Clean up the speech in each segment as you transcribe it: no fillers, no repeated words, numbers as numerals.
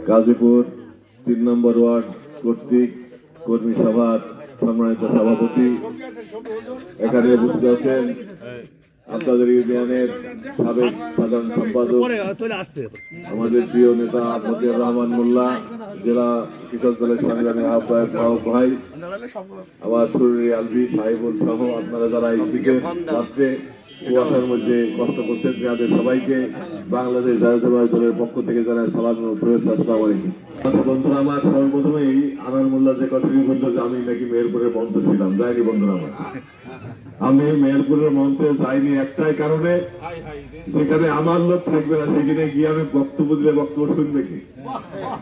গাজীপুর ৩ নম্বর word কর্তৃক কর্মী সভার সম্মানিত সভাপতি এখানে উপস্থিত আছেন, আপনাদের ইউনিয়নের সাবেক সাধারণ সম্পাদক আমাদের প্রিয় নেতা মতিয়ার রহমান মোল্লা, জেলা কৃষক দলের সংগ্রামী আহ্বায়ক মাহবুব ভাই, আমার শরীরে আলভি সাহেবুল সহ আপনারা যারা এই শীতের রাত্রে কুয়াশার মধ্যে কষ্ট করছেন, তাদের সবাইকে বাংলাদেশ জাতীয়তাবাদী দলের পক্ষ থেকে জানাই সালাম ও শুভেচ্ছা। বন্ধুরা, আমার সর্বপ্রথমেই আনার মোল্লা যে কথাটি বলল যে আমি নাকি মেহেরপুরের মঞ্চে ছিলাম, যাইনি বন্ধুরা। আমি মেহেরপুরের মঞ্চে যাইনি একটাই কারণে, সেখানে আমার লোক থাকবে না, সেখানে গিয়ে আমি বক্তব্য দিলে বক্তব্য শুনবে কি?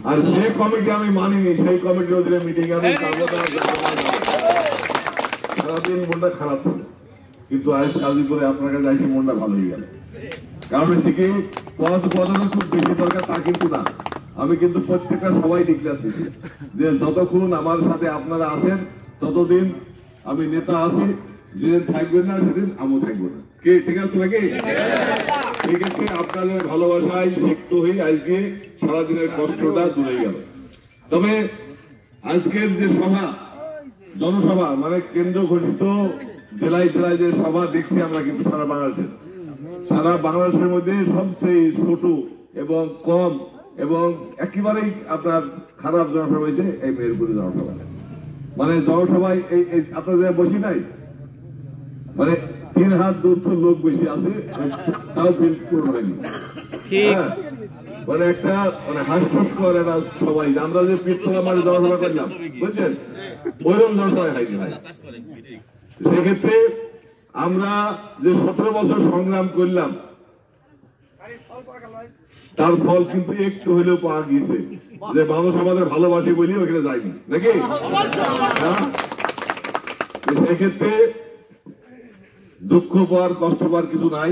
আর যে কমিটি আমি মানিনি, সেই কমিটির অধীনে মিটিং আমি সারাদিন মনটা খারাপ ছিল, কিন্তু আজ গাজীপুরে আপনার কাছে যাইছি মনটা ভালো হয়ে গেল। কারণ থেকে পদ পদনের খুব বেশি দরকার তা কিন্তু না, আমি কিন্তু প্রত্যেকটা সবাই ডিক্লেয়ার দিচ্ছি যে যতক্ষণ আমার সাথে আপনারা আছেন ততদিন আমি নেতা আছি, যেদিন থাকবেন না সেদিন আমিও থাকবো না। কে ঠিক আছে নাকি? ঠিক আছে, আপনাদের ভালোবাসায় সিক্ত হয়ে আজকে সারাদিনের কষ্টটা দূরে গেল। তবে আজকের যে সভা, জনসভা মানে কেন্দ্র ঘোষিত জেলায় জেলায় যে সভা দেখছি আমরা, কিন্তু সারা বাংলাদেশের মধ্যে সবচেয়ে ছোট এবং কম এবং একেবারেই আপনার খারাপ জনসভা হয়েছে এই মেহেরপুরের জনসভা। মানে জনসভায় এই আপনাদের বসি নাই, মানে 3 হাত দূর লোক বেশি আছে, তাও বিল পূরণ হয়নি। মানে একটা মানে হাস্যস্কর একটা সবাই, আমরা যে পিঠতলা মাঠে জনসভা করলাম বুঝছেন, ওইরকম জনসভায় হয়নি ভাই। সেক্ষেত্রে আমরা যে 17 বছর সংগ্রাম করলাম তার ফল কিন্তু একটু হলেও পাওয়া গিয়েছে, যে মানুষ আমাদের ভালোবাসে বলি ওখানে যায়নি নাকি? সেক্ষেত্রে দুঃখ পাওয়ার কষ্ট পাওয়ার কিছু নাই।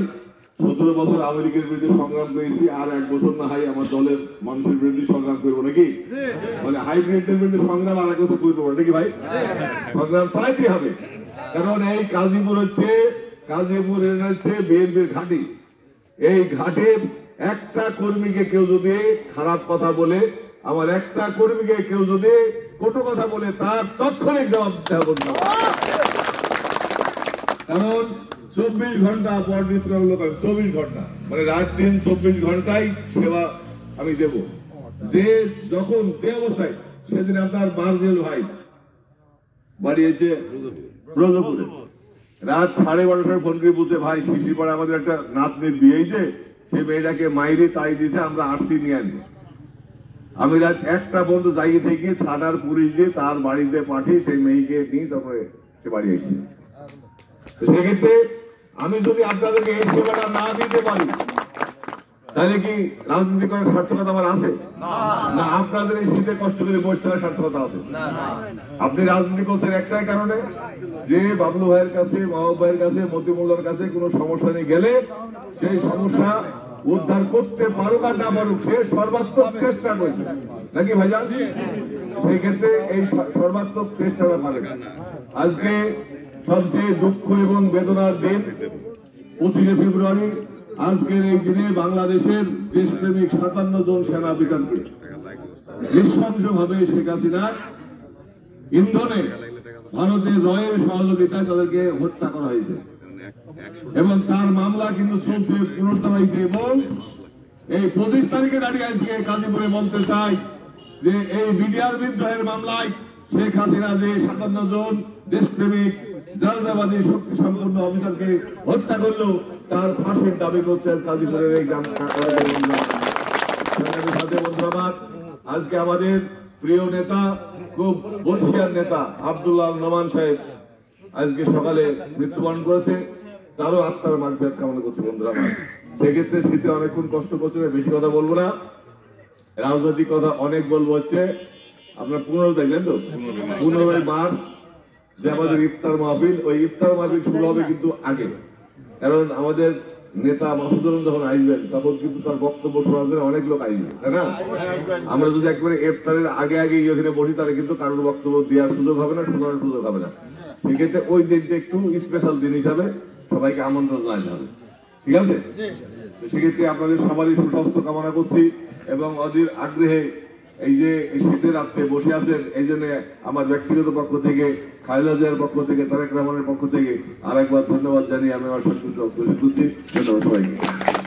17 বছর আমেরিকার বিরুদ্ধে সংগ্রাম করেছি, আর 1 বছর না হয় আমার দলের মানুষের বিরুদ্ধে সংগ্রাম করবো নাকি? মানে হাইব্রিডদের বিরুদ্ধে সংগ্রাম আর 1 বছর করবো নাকি ভাই? সংগ্রাম চালাইতে হবে, কারণ এই গাজীপুর হচ্ছে বিএনপির ঘাঁটি। এই ঘাটের একটা কর্মীকে কেউ যদি খারাপ কথা বলে, আমার একটা কর্মীকে কেউ যদি কটু কথা বলে, তার তাৎক্ষণিক জবাব দেওয়া বলতে হবে। কারণ 24 ঘন্টা পর বিশ্রাম লোক, 24 ঘন্টা মানে রাত দিন 24 ঘন্টায় সেবা আমি দেব। যে যখন যে অবস্থায়, সেদিন আপনার মার্জেল ভাই বাড়িয়েছে ব্রজপুরে, রাত 12:30 ফোন করে বলছে, ভাই শিশিরপাড়া আমাদের একটা নাতনির বিয়ে হয়েছে, সেই মেয়েটাকে মাইরে তাই দিছে, আমরা আসছি নিয়ে আনবো। আমি রাত 1টা পর্যন্ত জায়গা থেকে থানার পুলিশ দিয়ে তার বাড়িতে পাঠিয়ে সেই মেয়েকে নিয়ে তারপরে সে বাড়ি আসছে। সেক্ষেত্রে আমি যদি আপনাদেরকে এই সেবাটা না দিতে পারি, তাহলে কি রাজনীতি করার সার্থকতা আমার আছে? না, আপনাদের এই শীতে কষ্ট করে বসে থাকার সার্থকতা আছে? আপনি রাজনীতি করছেন একটাই কারণে, যে বাবলু ভাইয়ের কাছে, মাহবুব ভাইয়ের কাছে, মতি মোল্লার কাছে কোনো সমস্যা নিয়ে গেলে সেই সমস্যা উদ্ধার করতে পারুক আর না পারুক, সে সর্বাত্মক চেষ্টা করছে নাকি ভাইজান? সেই ক্ষেত্রে এই সর্বাত্মক চেষ্টাটা পারে। আজকে সবচেয়ে দুঃখ এবং বেদনার দিন 25শে ফেব্রুয়ারি। আজকের এই দিনে বাংলাদেশের দেশপ্রেমিক 57 জন সেনা বিজ্ঞানকে নৃশংসভাবে শেখ হাসিনার ইন্ধনে ভারতের রয়ের সহযোগিতায় তাদেরকে হত্যা করা হয়েছে, এবং তার মামলা কিন্তু চলছে, পুনরুদ্ধার হয়েছে। এবং এই 25 তারিখে দাঁড়িয়ে আজকে গাজীপুরে বলতে চাই যে এই বিডিআর বিদ্রোহের মামলায় শেখ হাসিনা যে 57 জন দেশপ্রেমিক জাতীয়তাবাদী শক্তি সম্পন্ন অফিসারকে হত্যা করলো, তার ফাঁসির দাবি করছে গাজীপুরের এই গ্রাম। বন্ধুরা, আজকে আমাদের প্রিয় নেতা, খুব বর্ষিয়ার নেতা আব্দুল্লাহ নোমান সাহেব আজকে সকালে মৃত্যুবরণ করেছে, তারও আত্মার মাগফিরাত কামনা করছে। বন্ধুরা, সেক্ষেত্রে শীতে অনেকক্ষণ কষ্ট করছে, বেশি কথা বলবো না, রাজনৈতিক কথা অনেক বলবো। হচ্ছে আপনার 15 দেখলেন তো, 15 মার্চ যে আমাদের ইফতার মাহফিল, ওই ইফতার মাহফিল শুরু হবে কিন্তু আগে, কারণ আমাদের নেতা মাসুদুর যখন আসবেন তখন কিন্তু তার বক্তব্য শোনার জন্য অনেক লোক আসবে, তাই না? আমরা যদি একবারে ইফতারের আগে এখানে বসি, তাহলে কিন্তু কারোর বক্তব্য দেওয়ার সুযোগ হবে না, শোনার সুযোগ হবে না। সেক্ষেত্রে ওই দিনটা একটু স্পেশাল দিন হিসাবে সবাইকে আমন্ত্রণ জানাতে হবে, ঠিক আছে? সেক্ষেত্রে আপনাদের সবারই সুস্বাস্থ্য কামনা করছি এবং অধীর আগ্রহে এই যে শীতের রাত্রে বসে আছেন, এই জন্য আমার ব্যক্তিগত পক্ষ থেকে, খালেদা জিয়ার পক্ষ থেকে, তারেক রহমানের পক্ষ থেকে আরেকবার ধন্যবাদ জানিয়ে আমি আমার সন্তুষ্ট করছি। ধন্যবাদ সবাইকে।